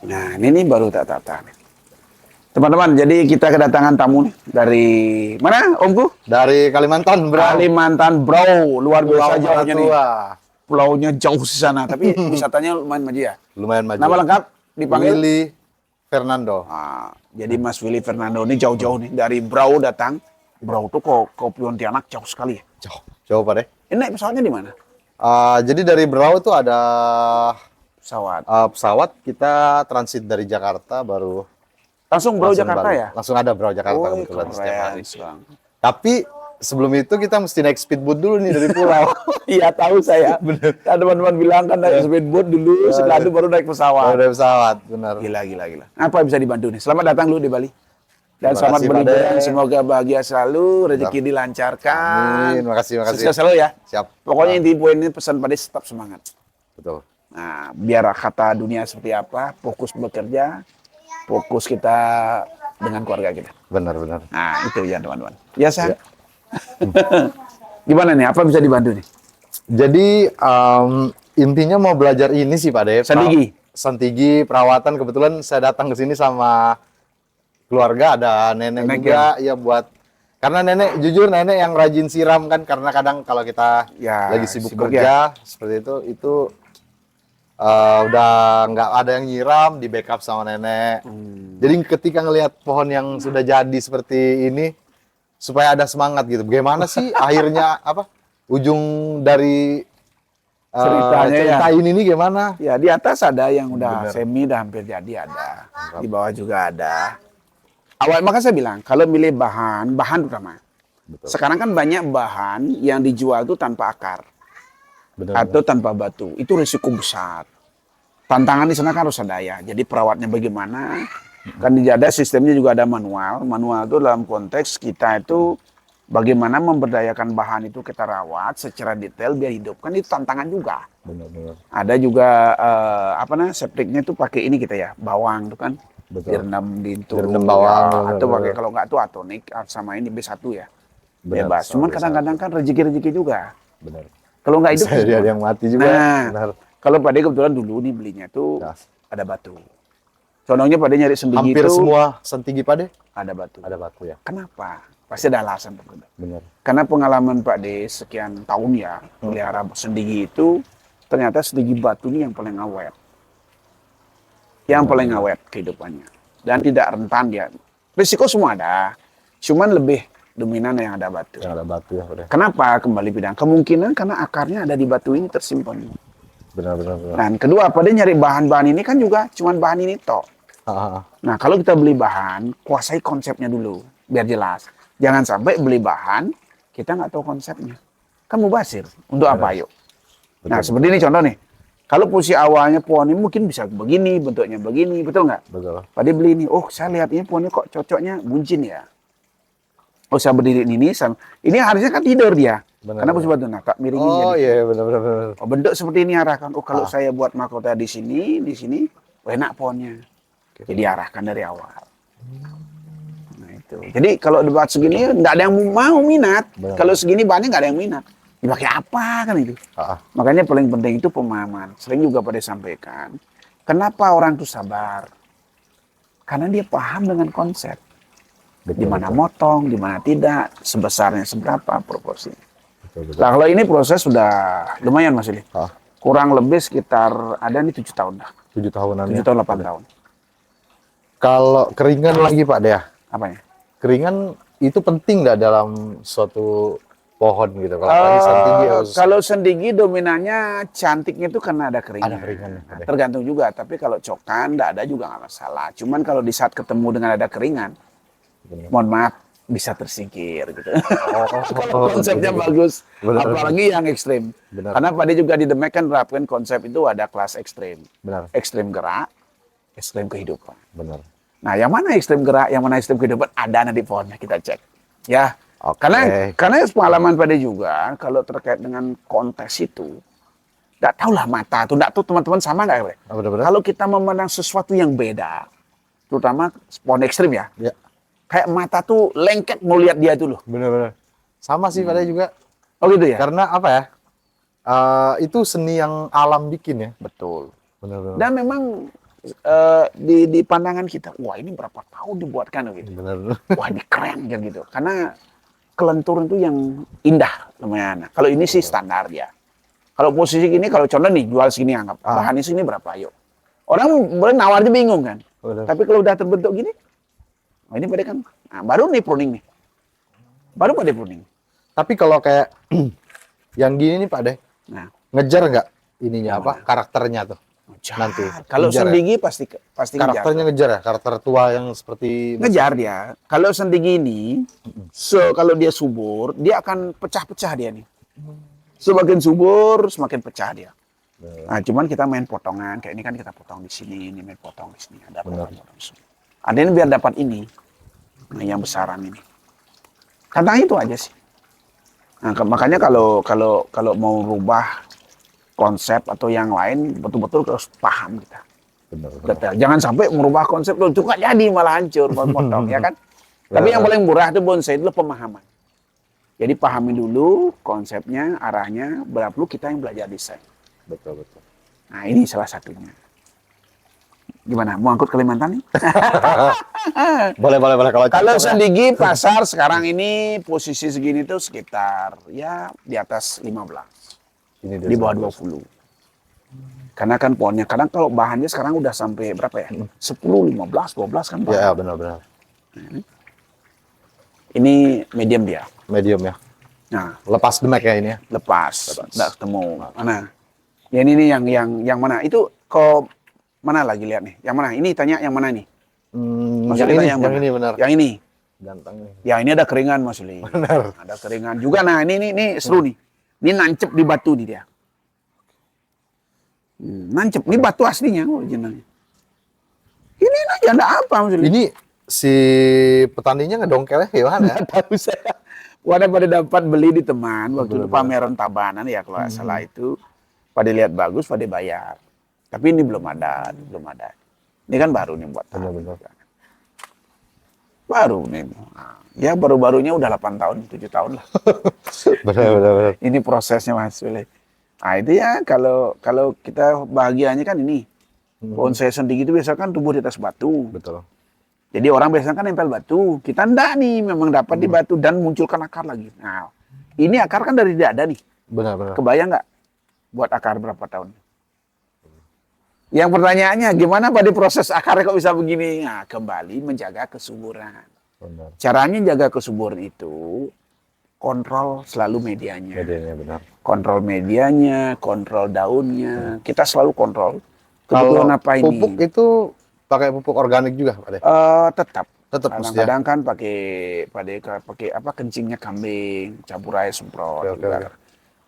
Nah, ini nih baru tak tata. Teman-teman, jadi kita kedatangan tamu nih dari mana, Omku? Dari Kalimantan, bro. Kalimantan, bro. Luar biasa Pulau jauhnya nih. Maratua. Pulaunya jauh di sana, tapi wisatanya lumayan maju ya. Lumayan maju. Nama lengkap dipanggil? Willy Fernando. Ah, jadi Mas Willy Fernando ini jauh-jauh nih dari Brau datang. Brau tuh ke Pontianak jauh sekali ya. Jauh. Jauh, Pak deh. Ini naik pesawatnya di mana? Jadi dari Berau tuh ada Pesawat. pesawat, kita transit dari Jakarta baru Langsung Brau langsung Jakarta balik. ya? Langsung ada Berau Jakarta Oh, kebetulan setiap keren, hari. Bang. Tapi sebelum itu kita mesti naik speedboat dulu nih dari pulau. Iya tahu saya. Bener. Teman-teman bilang kan naik speedboat dulu, setelah itu baru naik Baru pesawat. dari pesawat, benar. Gila, gila, gila. Apa yang bisa dibantu nih? Selamat datang dulu di Bali. Dan Terima selamat kasih, berliburan. Pak De. Semoga bahagia selalu, rezeki dilancarkan. Amin, makasih, makasih. Sukses selalu ya. Siap. Pokoknya inti poin ini pesan Pak De tetap semangat. Betul. Nah, biar kata dunia seperti apa, fokus bekerja, fokus kita dengan keluarga kita. Benar, benar. Nah, itu ya teman-teman. Ya, Sang. Gimana nih? Apa bisa dibantu nih? Jadi intinya mau belajar ini sih Pak De. Santigi? Santigi, perawatan. Kebetulan saya datang ke sini sama keluarga, ada nenek Nenek juga ya buat, karena nenek jujur nenek yang rajin siram kan, karena kadang kalau kita Ya, lagi sibuk sibuk kerja seperti itu udah nggak ada yang nyiram, di backup sama nenek. Jadi ketika ngelihat pohon yang sudah jadi seperti ini, supaya ada semangat gitu. Bagaimana sih akhirnya apa ujung dari Ceritanya cerita ya. ini nih gimana? Ya, di atas ada yang udah Bener. semi, udah hampir jadi ada. Di bawah juga ada. Awal maka saya bilang, kalau milih bahan utama. Betul. Sekarang kan banyak bahan yang dijual itu tanpa akar Benar. atau tanpa batu. Itu risiko besar. Tantangan di sana kan harus ada ya. Jadi perawatnya bagaimana? Kan ada sistemnya juga ada manual. Manual itu dalam konteks kita itu bagaimana memberdayakan bahan itu kita rawat secara detail biar hidup. Kan itu tantangan juga. Benar. Ada juga septiknya itu pakai ini kita ya, bawang itu kan. Betul. Direndam di itu. Direndam bawang, Ya, atau benar. pakai kalau nggak tuh atonik sama ini B1 ya. Benar, Bebas. Cuman sama kadang-kadang kan rezeki-rezeki juga. Benar. Kalau nggak hidup Saya gimana? ada yang mati juga. Nah, Benar. kalau Pak De kebetulan dulu nih belinya tuh Ya. ada batu. Contohnya Pak De nyari sendiri Hampir itu semua Santigi Pak De ada batu. ada batu ya. Kenapa? Pasti ada alasan Pak De. Benar. Karena pengalaman Pak De sekian tahun ya melihara sendiri itu ternyata sendiri batu ini yang paling awet. Yang paling awet kehidupannya. Dan tidak rentan dia. Risiko semua ada. Cuman lebih dominan yang ada batu. Yang ada batu ya Pak De. Kenapa kembali bidang? Kemungkinan karena akarnya ada di batu ini tersimpan. Benar. Dan kedua, Pak De nyari bahan-bahan ini kan juga cuman bahan ini tok. Nah, kalau kita beli bahan, kuasai konsepnya dulu, biar jelas. Jangan sampai beli bahan, kita nggak tahu konsepnya. Kan mubazir. Untuk apa, yuk? Nah, seperti ini contoh nih. Kalau posisi awalnya pohon ini mungkin bisa begini, bentuknya begini, betul nggak? Betul. Pak De beli ini, oh saya lihat ini pohonnya kok cocoknya buncin ya. Oh saya berdiri ini, ini harusnya kan tidur dia. Benar, Karena posisi batu, nah tak miringin Oh jadi. iya benar. Oh, bentuk seperti ini arahkan. Oh kalau saya buat mahkota di sini, oh, enak pohonnya. Jadi arahkan dari awal. Nah itu. Jadi kalau debat segini nggak ada yang mau minat. Benar. Kalau segini bahannya nggak ada yang minat. Dipakai apa kan itu? Makanya paling penting itu pemahaman. Sering juga pada sampaikan. Kenapa orang itu sabar? Karena dia paham dengan konsep. Di mana motong, di mana tidak, sebesarnya seberapa proporsinya. Betul. Nah, kalau ini proses sudah lumayan Mas Ili. Ah. Kurang lebih sekitar ada nih 7 tahun dah. 7 tahunan 7 ya. tahun 8 tahun. Kalau keringan lagi Pak De ya. Apanya? Keringan itu penting nggak dalam suatu pohon gitu? Kalau tadi Santigi ya khususnya. Kalau sendigi dominannya cantiknya itu karena ada keringan. Ada keringannya, Nah, ada. tergantung juga. Tapi kalau cokan nggak ada juga nggak masalah. Cuman kalau di saat ketemu dengan ada keringan, Benar. mohon maaf bisa tersingkir gitu. Oh, Konsepnya betul. bagus, Benar. apalagi yang ekstrim. Benar. Karena Pak De juga di Demek kan terapkan konsep itu ada kelas ekstrim. Benar. Ekstrim gerak, ekstrim kehidupan. Benar. Nah, yang mana ekstrim gerak, yang mana ekstrim kehidupan ada nanti pohonnya kita cek. Ya. Oke. Karena pengalaman pada juga kalau terkait dengan kontes itu nggak tahu lah mata tuh, nggak tahu teman-teman sama nggak ya? Benar-benar. Kalau kita memandang sesuatu yang beda, terutama pohon ekstrim ya, Ya. kayak mata tuh lengket mau lihat dia tuh loh. Benar. Sama sih Pak De juga. Oh gitu ya? Karena apa ya? Itu seni yang alam bikin ya. Betul. Benar. Dan memang di pandangan kita, wah ini berapa tahun dibuatkan gitu. Benar. Wah ini keren kan gitu. Karena kelenturan itu yang indah lumayan. Kalau ini sih standar ya. Kalau posisi gini, kalau contoh nih jual segini anggap bahannya segini berapa, yuk. Orang boleh nawarnya bingung kan. Benar. Tapi kalau udah terbentuk gini, oh ini pada kan, nah, baru nih pruning nih. Baru pada pruning. Tapi kalau kayak yang gini nih Pak Deh, Nah, ngejar nggak ininya apa karakternya tuh? ngejar. Nanti Kalau ngejar ya? sendigi pasti Karakternya ngejar ya, karakter tua yang seperti ngejar dia. Kalau sendigi ini, kalau dia subur, dia akan pecah-pecah dia nih. Semakin subur, semakin pecah dia. Nah, cuman kita main potongan, kayak ini kan kita potong di sini, ini main potong di sini, ada potong-potong di sini. Ada ini biar dapat ini, nah, yang besaran ini. Karena itu aja sih. Nah, makanya kalau mau rubah konsep atau yang lain, betul-betul harus paham kita. Detail. Jangan sampai merubah konsep itu nggak jadi malah hancur, potong ya kan. Tapi yang paling murah itu bonsai itu pemahaman. Jadi pahami dulu konsepnya, arahnya, perlu kita yang belajar desain. Betul. Nah ini salah satunya. Gimana? Mau angkut Kalimantan nih? Boleh Kalau sendigi pasar sekarang ini posisi segini tuh sekitar ya di atas 15. Ini Di bawah 20. Karena kan pohonnya, kadang kalau bahannya sekarang udah sampai berapa ya? 10, 15, 12 kan bahan. Ya, benar. Ini medium dia. Medium ya. Nah, Lepas demek ya ini ya. lepas. Nggak ketemu. Mana? Ya ini nih yang mana? Itu kok mana lagi lihat nih? Yang mana? Ini tanya yang mana nih? Yang ini benar. Yang ini. Ganteng nih. Ya ini ada keringan Mas Uli. Benar. Ada keringan juga. Nah ini seru nih. Ini nancep di batu nih dia. Nancep. Ini batu aslinya originalnya. Ini aja ada apa Mas Uli? Ini si petaninya ngedongkelnya gimana? Tahu saya. Pada dapat beli di teman waktu itu pameran Tabanan ya kalau nggak salah itu. Pada lihat bagus, pada bayar. Tapi ini belum ada. Ini kan baru nih buat. Benar. Baru nih. Nah, ya baru-barunya udah 8 tahun, 7 tahun lah. Benar. Ini prosesnya Mas Uli. Nah itu ya kalau kita bahagianya kan ini. Bonsai sendiri itu biasa kan tumbuh di atas batu. Betul. Jadi orang biasanya kan nempel batu. Kita enggak nih, memang dapat di batu dan munculkan akar lagi. Nah, ini akar kan dari tidak ada nih. Benar. Kebayang nggak buat akar berapa tahun? Yang pertanyaannya, gimana pada proses akarnya kok bisa begini? Nah, kembali menjaga kesuburan. Benar. Caranya jaga kesuburan itu, kontrol selalu medianya. Medianya benar. Kontrol medianya, kontrol daunnya. Kita selalu kontrol. Kalau Kebutuhan apa ini? pupuk itu pakai pupuk organik juga, Pak? Tetap. Tetap mesti ya? Kadang-kadang kan pakai apa kencingnya kambing, campur air semprot. Oke.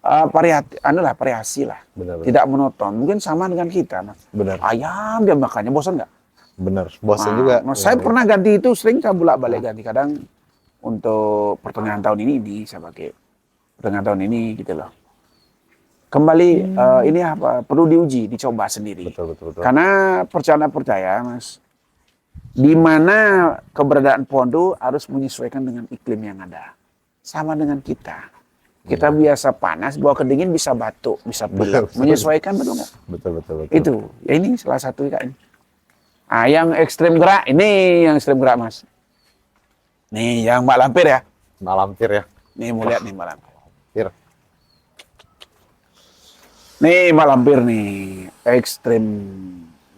Variasi lah. Benar. Tidak monoton. Mungkin sama dengan kita, Mas. Benar. Ayam dia makannya bosan nggak? Benar. Bosan Nah, juga. Saya pernah ganti itu, sering saya bolak-balik ganti. Kadang untuk pertengahan tahun ini saya pakai pertengahan tahun ini gitu loh. Kembali ini apa? Perlu diuji, dicoba sendiri. Betul. Karena percaya Mas, di mana keberadaan pohon itu harus menyesuaikan dengan iklim yang ada. Sama dengan kita. Kita biasa panas, bawa ke dingin bisa batuk, bisa pilek. Menyesuaikan betul nggak? Betul. Itu. Ya ini salah satu kan. Ah, yang ekstrem gerak, ini yang ekstrem gerak Mas. Nih yang Mbak Lampir ya. Malampir ya. Nih mau lihat nih Mbak Lampir. Pir. Nih Mbak Lampir nih, ekstrem.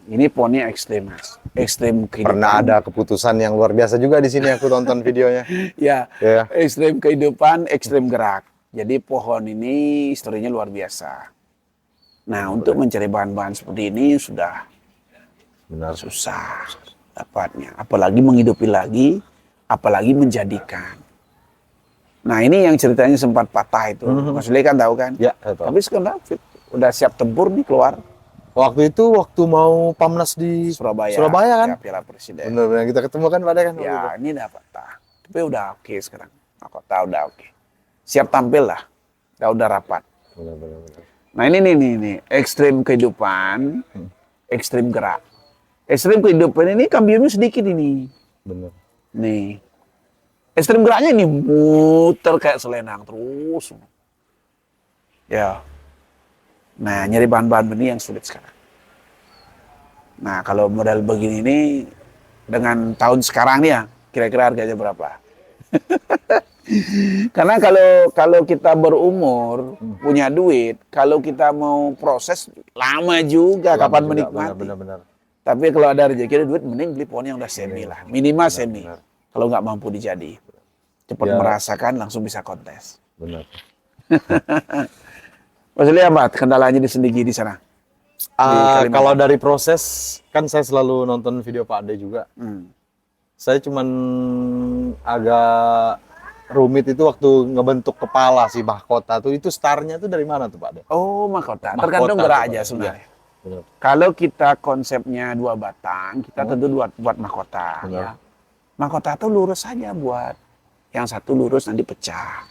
Ini pohonnya ekstrem Mas. Ekstrem kehidupan. Pernah ada keputusan yang luar biasa juga di sini aku tonton videonya. Ya, Ya. ekstrem kehidupan, ekstrem gerak. Jadi pohon ini historinya luar biasa. Nah, untuk mencari bahan-bahan seperti ini sudah Benar. susah dapatnya. Apalagi menghidupi lagi, apalagi menjadikan. Nah, ini yang ceritanya sempat patah itu. Mas Lei kan tahu kan? Ya, saya tahu. Tapi sekarang udah siap tempur nih keluar Waktu itu mau Pamnas di Surabaya kan? ya, Piala Presiden. Benar kita ketemu kan pada kan? waktu itu. Ya, ini udah patah. Tapi udah oke sekarang. Kota udah oke. Siap tampil lah. Udah rapat. Benar. Nah, ini ekstrem kehidupan, ekstrem gerak. Ekstrem kehidupan ini kambiumnya sedikit ini. Benar. Nih. Ekstrem geraknya ini muter kayak selendang terus. Ya. Nah, nyari bahan-bahan benih yang sulit sekarang. Nah, kalau model begini ini dengan tahun sekarang nih ya, kira-kira harganya berapa? Karena kalau kita berumur, punya duit, kalau kita mau proses lama juga Lama kapan juga, menikmati. benar-benar. Tapi kalau ada rezeki ada duit, mending beli pohon yang udah semi lah, minimal semi. benar. Kalau nggak mampu dijadi, cepat Ya. merasakan langsung bisa kontes. Benar. Mas lihat apa kendalanya di Sendigi di sana? Kalimantan. Kalau dari proses, kan saya selalu nonton video Pak Ade juga. Saya cuman agak rumit itu waktu ngebentuk kepala si mahkota tuh. Itu startnya tuh dari mana tuh Pak Ade? Oh, mahkota. Mahkota Tergantung gerak tuh, aja Pak. sebenarnya. Benar. Kalau kita konsepnya 2 batang, kita tentu buat mahkota. Benar. Ya. Mahkota tuh lurus saja buat. Yang satu lurus nanti pecah.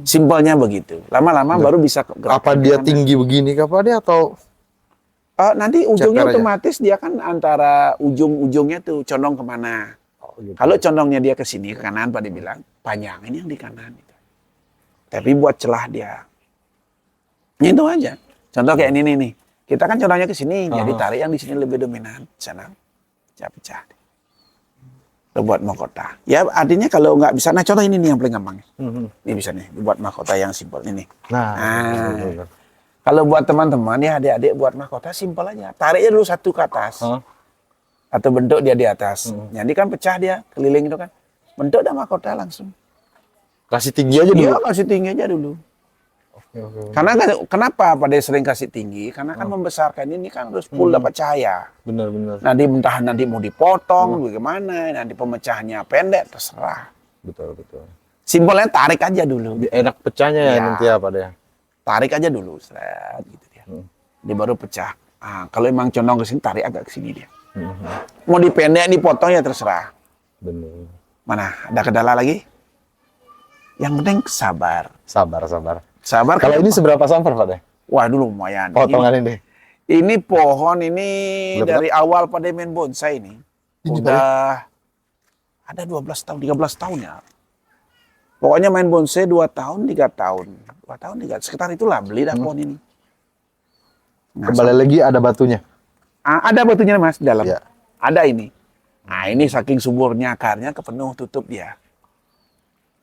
Simpelnya begitu. Lama-lama baru bisa gerak. Apa dia tinggi begini kah Pak Ade atau? Nanti ujungnya Ceper aja. otomatis dia kan antara ujung-ujungnya tuh condong kemana. Gitu. Kalau condongnya dia ke sini, ke kanan, Pak dibilang, panjangin yang di kanan. Tapi buat celah dia. Itu aja. Contoh kayak ini nih. Kita kan condongnya ke sini, jadi tarik yang di sini lebih dominan. Sana, pecah-pecah. Buat mahkota. Ya artinya kalau nggak bisa, nah contoh ini nih yang paling gampang. Ini bisa nih, buat mahkota yang simpel ini. Nah. Kalau buat teman-teman ya adik-adik buat mahkota simpel aja. Tariknya dulu satu ke atas. Atau bentuk dia di atas. Jadi kan pecah dia, keliling itu kan. Bentuk dah mahkota langsung. Kasih tinggi aja dulu. Iya, kasih tinggi aja dulu. Oke. Karena kenapa pada sering kasih tinggi? Karena kan membesarkan ini kan harus full dapat cahaya. Benar-benar. Nanti entah nanti mau dipotong, bagaimana, nanti pemecahannya pendek, terserah. Betul. Simpelnya tarik aja dulu. Enak pecahnya ya Iya. nanti apa deh? Tarik aja dulu, seret, gitu dia. Dia baru pecah. Kalau emang condong ke sini, tarik agak ke sini dia. Mau dipendek, dipotong ya terserah. Benar. Mana? Ada kendala lagi? Yang penting sabar. Sabar. Sabar. Kalau ini seberapa sampar Pak deh? Wah, dulu lumayan. Potongan ini. Ini pohon ini Berapa dari awal pada main bonsai ini. Ini Udah ada 12 tahun, 13 tahun ya. Pokoknya main bonsai 2 tahun, 3 tahun. 2 tahun, 3 sekitar itulah beli dah pohon ini. Nah, Kembali lagi ada batunya. ada batunya Mas di dalam. Iya. Ada ini. Nah, ini saking suburnya akarnya kepenuh tutup dia.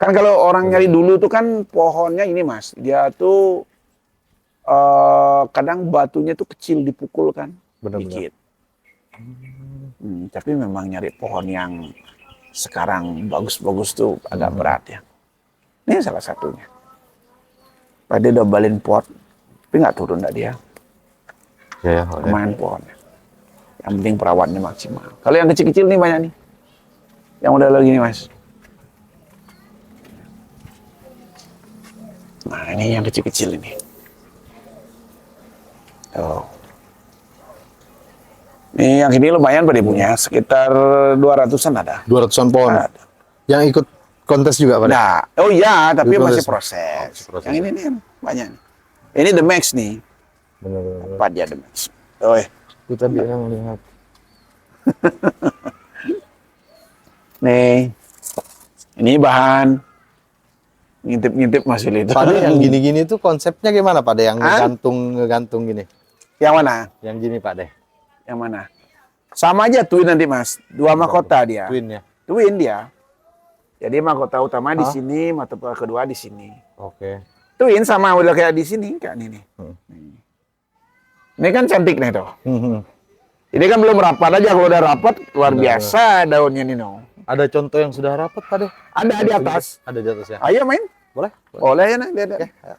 Kan kalau orang nyari dulu tuh kan pohonnya ini Mas, dia tuh kadang batunya tuh kecil dipukul kan, Benar-benar. dikit. Tapi memang nyari pohon yang sekarang bagus-bagus tuh agak berat ya. Ini salah satunya. Pada udah balin pot, tapi nggak turun dah dia. Ya. Lumayan pohonnya. Yang penting perawatnya maksimal. Kalau yang kecil-kecil nih banyak nih. Yang udah lagi nih Mas. Nah ini yang kecil-kecil ini. Oh. Ini yang ini lumayan pada punya. Sekitar 200-an ada. 200-an pohon. Ada. Yang ikut kontes juga Pak deh? Nah, oh iya, tapi Itu masih proses. proses. Oh, proses. Yang ini nih banyak. Ini the max nih. Benar. Empat ya the max. Oh, Itu tadi yang lihat. nih. Ini bahan ngintip-ngintip Mas Willy itu. Pak deh yang gini-gini tuh konsepnya gimana Pak deh? Yang Hah? ngegantung gini. Yang mana? Yang gini Pak deh. Yang mana? Sama aja twin nanti Mas. 2 mahkota dia. Twin ya. Twin dia. Jadi mahkota utama di sini, mahkota kedua di sini. Oke. Twin sama udah kayak di sini kayak ini nih. Nih. Ini kan cantik nih tuh. Ini kan belum rapat aja, kalau udah rapat luar biasa daunnya nih no. Ada contoh yang sudah rapat Pak deh? Ada di atas. Ada di atas ya. Ayo main. Boleh? Boleh ya nah, lihat.